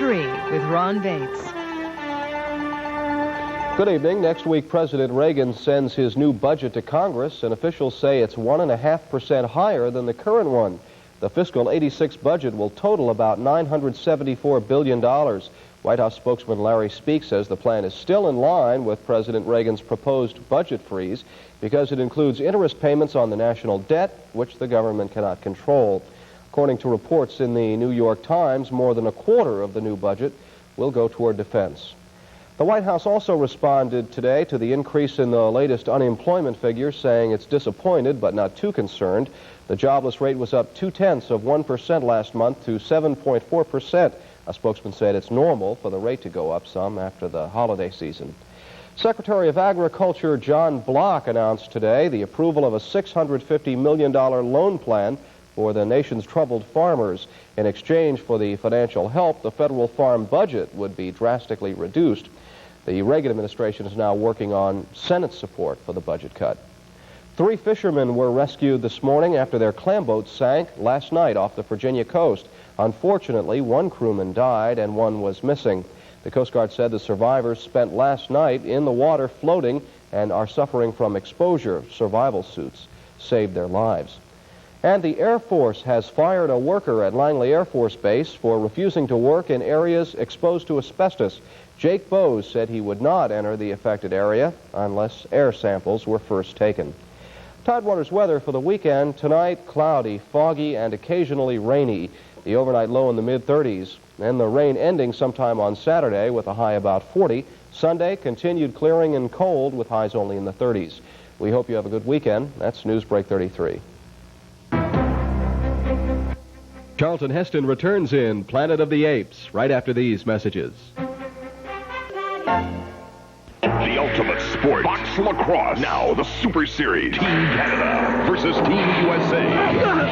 33 with Ron Bates. Good evening. Next week, President Reagan sends his new budget to Congress, and officials say it's 1.5% higher than the current one. The fiscal '86 budget will total about $974 billion. White House spokesman Larry Speake says the plan is still in line with President Reagan's proposed budget freeze because it includes interest payments on the national debt, which the government cannot control. According to reports in the New York Times, more than a quarter of the new budget will go toward defense. The White House also responded today to the increase in the latest unemployment figures, saying it's disappointed but not too concerned. The jobless rate was up 0.2% last month to 7.4%. A spokesman said it's normal for the rate to go up some after the holiday season. Secretary of Agriculture John Block announced today the approval of a $650 million loan plan for the nation's troubled farmers. In exchange for the financial help, the federal farm budget would be drastically reduced. The Reagan administration is now working on Senate support for the budget cut. 3 fishermen were rescued this morning after their clam boat sank last night off the Virginia coast. Unfortunately, 1 crewman died and 1 was missing. The Coast Guard said the survivors spent last night in the water floating and are suffering from exposure. Survival suits saved their lives. And the Air Force has fired a worker at Langley Air Force Base for refusing to work in areas exposed to asbestos. Jake Bowes said he would not enter the affected area unless air samples were first taken. Tidewater's weather for the weekend: tonight, cloudy, foggy, and occasionally rainy. The overnight low in the mid-30s. And the rain ending sometime on Saturday with a high about 40. Sunday, continued clearing and cold with highs only in the 30s. We hope you have a good weekend. That's Newsbreak 33. Charlton Heston returns in Planet of the Apes right after these messages. The ultimate sport, box lacrosse. Now the Super Series. Team Canada versus Team USA.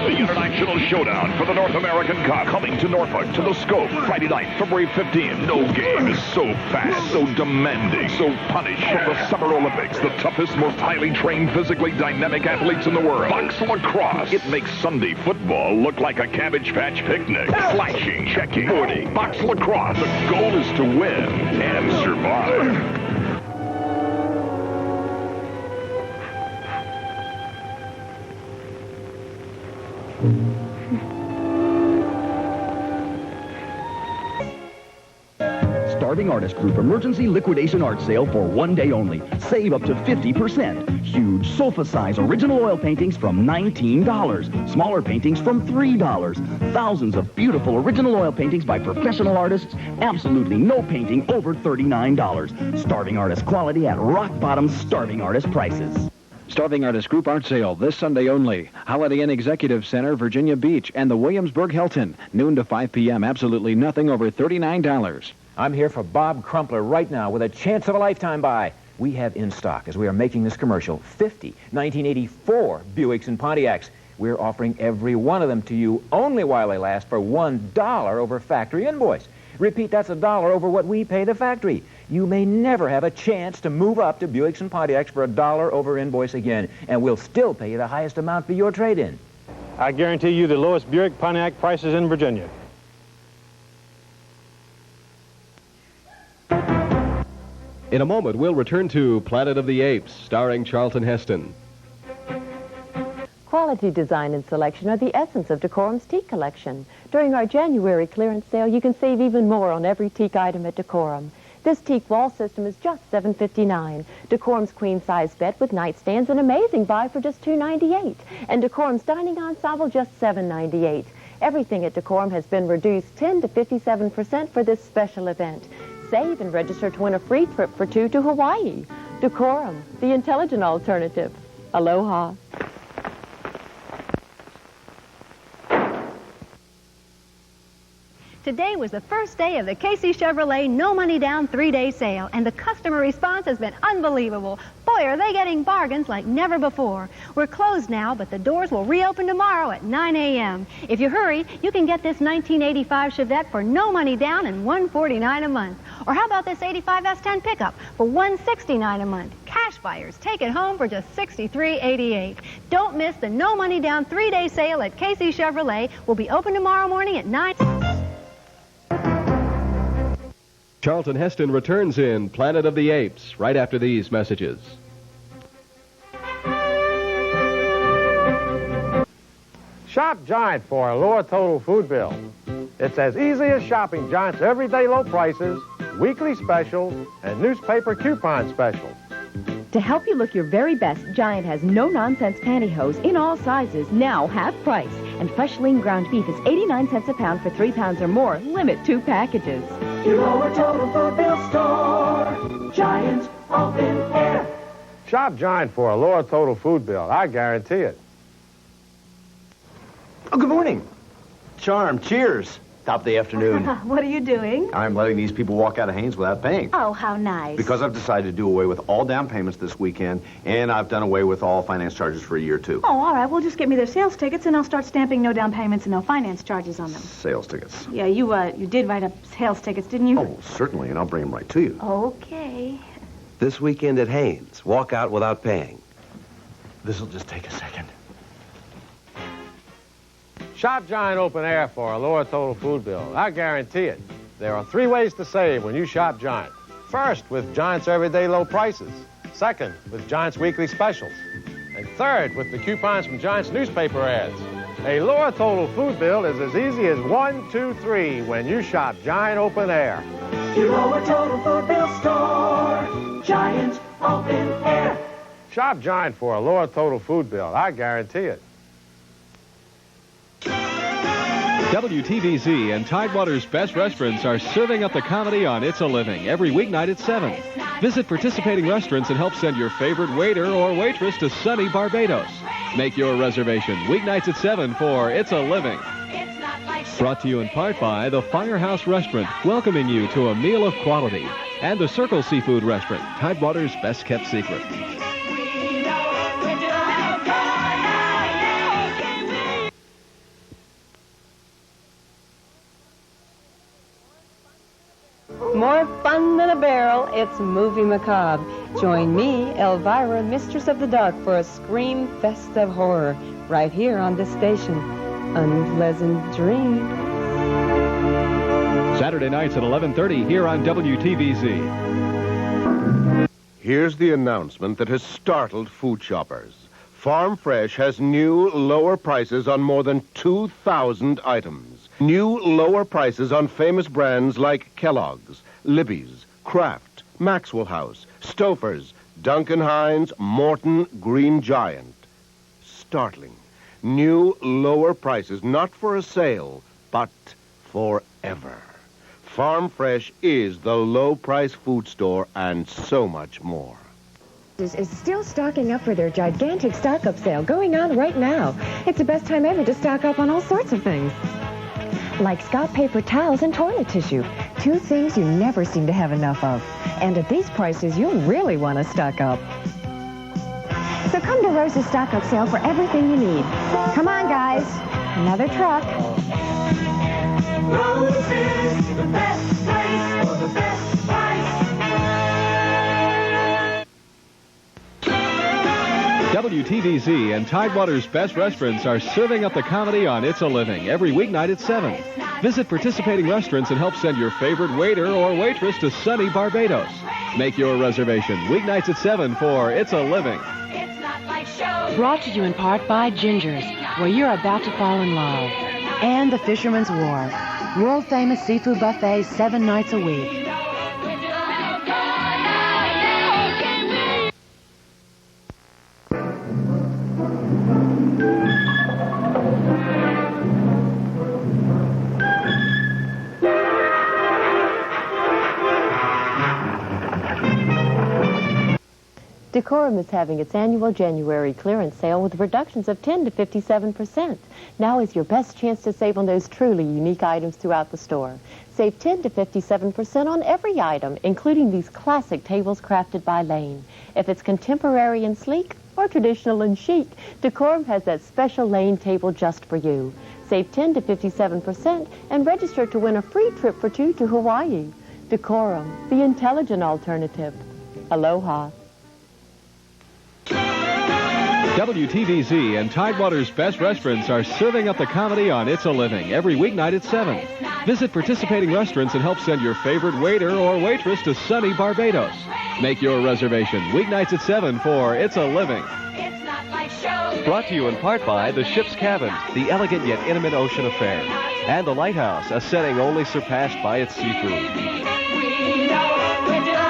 The international showdown for the North American Cup. Coming to Norfolk to the Scope. Friday night, February 15th. No game is so fast, so demanding, so punished. From the Summer Olympics, the toughest, most highly trained, physically dynamic athletes in the world. Box lacrosse. It makes Sunday football look like a Cabbage Patch picnic. Flashing, checking, boarding. Box lacrosse. The goal is to win and survive. Starving Artist Group Emergency Liquidation Art Sale for 1 day only. Save up to 50%. Huge sofa-size original oil paintings from $19. Smaller paintings from $3. Thousands of beautiful original oil paintings by professional artists. Absolutely no painting over $39. Starving Artist quality at rock-bottom Starving Artist prices. Starving Artist Group Art Sale this Sunday only. Holiday Inn Executive Center, Virginia Beach, and the Williamsburg Hilton. Noon to 5 p.m. Absolutely nothing over $39. I'm here for Bob Crumpler right now with a chance of a lifetime buy. We have in stock, as we are making this commercial, 50 1984 Buicks and Pontiacs. We're offering every one of them to you only while they last for $1 over factory invoice. Repeat, that's $1 over what we pay the factory. You may never have a chance to move up to Buicks and Pontiacs for $1 over invoice again, and we'll still pay you the highest amount for your trade-in. I guarantee you the lowest Buick Pontiac prices in Virginia. In a moment, we'll return to Planet of the Apes, starring Charlton Heston. Quality, design, and selection are the essence of Decorum's teak collection. During our January clearance sale, you can save even more on every teak item at Decorum. This teak wall system is just $7.59. Decorum's queen-size bed with nightstand's an amazing buy for just $2.98. And Decorum's dining ensemble just $7.98. Everything at Decorum has been reduced 10 to 57% for this special event. Save and register to win a free trip for 2 to Hawaii. Decorum, the intelligent alternative. Aloha. Today was the first day of the Casey Chevrolet No Money Down 3-day sale, and the customer response has been unbelievable. Boy, are they getting bargains like never before. We're closed now, but the doors will reopen tomorrow at 9 a.m. If you hurry, you can get this 1985 Chevette for no money down and $149 a month. Or how about this 85 S10 pickup for $169 a month? Cash buyers take it home for just $63.88. Don't miss the No Money Down 3-day sale at Casey Chevrolet. We'll be open tomorrow morning at 9. Charlton Heston returns in Planet of the Apes right after these messages. Shop Giant for a lower total food bill. It's as easy as shopping Giant's everyday low prices, weekly specials, and newspaper coupon specials. To help you look your very best, Giant has no-nonsense pantyhose in all sizes, now half price. And fresh lean ground beef is 89 cents a pound for 3 pounds or more. Limit 2 packages. Your lower total food bill store. Giant open air. Shop Giant for a lower total food bill. I guarantee it. Oh, good morning. Charm, cheers. Top of the afternoon. What are you doing? I'm letting these people walk out of Haynes without paying. Oh, how nice. Because I've decided to do away with all down payments this weekend, and I've done away with all finance charges for a year, too. Oh, all right. Well, just get me their sales tickets, and I'll start stamping no down payments and no finance charges on them. Sales tickets. Yeah, you did write up sales tickets, didn't you? Oh, certainly, and I'll bring them right to you. Okay. This weekend at Haynes, walk out without paying. This'll just take a second. Shop Giant open air for a lower total food bill. I guarantee it. There are 3 ways to save when you shop Giant. First, with Giant's everyday low prices. Second, with Giant's weekly specials. And third, with the coupons from Giant's newspaper ads. A lower total food bill is as easy as 1, 2, 3 when you shop Giant open air. Your lower total food bill store. Giant open air. Shop Giant for a lower total food bill. I guarantee it. WTVZ and Tidewater's Best Restaurants are serving up the comedy on It's a Living every weeknight at 7. Visit participating restaurants and help send your favorite waiter or waitress to sunny Barbados. Make your reservation weeknights at 7 for It's a Living. Brought to you in part by the Firehouse Restaurant, welcoming you to a meal of quality. And the Circle Seafood Restaurant, Tidewater's best-kept secret. More fun than a barrel, it's Movie Macabre. Join me, Elvira, Mistress of the Dark, for a scream fest of horror right here on this station. Unpleasant dreams. Saturday nights at 11:30 here on WTVZ. Here's the announcement that has startled food shoppers. Farm Fresh has new lower prices on more than 2,000 items. New lower prices on famous brands like Kellogg's, Libby's, Kraft, Maxwell House, Stouffer's, Duncan Hines, Morton, Green Giant. Startling. New lower prices, not for a sale, but forever. Farm Fresh is the low-price food store and so much more. Is still stocking up for their gigantic stock-up sale going on right now. It's the best time ever to stock up on all sorts of things. Like Scott paper towels and toilet tissue. 2 things you never seem to have enough of. And at these prices, you'll really want to stock up. So come to Rose's stock-up sale for everything you need. Come on, guys. Another truck. Rose's, the best place for the best price. WTVZ and Tidewater's Best Restaurants are serving up the comedy on It's a Living every weeknight at 7. Visit participating restaurants and help send your favorite waiter or waitress to sunny Barbados. Make your reservation weeknights at 7 for It's a Living. Brought to you in part by Ginger's, where you're about to fall in love. And the Fisherman's Wharf, world-famous seafood buffets 7 nights a week. Decorum is having its annual January clearance sale with reductions of 10 to 57%. Now is your best chance to save on those truly unique items throughout the store. Save 10 to 57% on every item, including these classic tables crafted by Lane. If it's contemporary and sleek or traditional and chic, Decorum has that special Lane table just for you. Save 10 to 57% and register to win a free trip for 2 to Hawaii. Decorum, the intelligent alternative. Aloha. WTVZ and Tidewater's Best Restaurants are serving up the comedy on It's a Living every weeknight at 7. Visit participating restaurants and help send your favorite waiter or waitress to sunny Barbados. Make your reservation weeknights at 7 for It's a Living. Brought to you in part by the Ship's Cabin, the elegant yet intimate ocean affair, and the Lighthouse, a setting only surpassed by its seafood. We know we're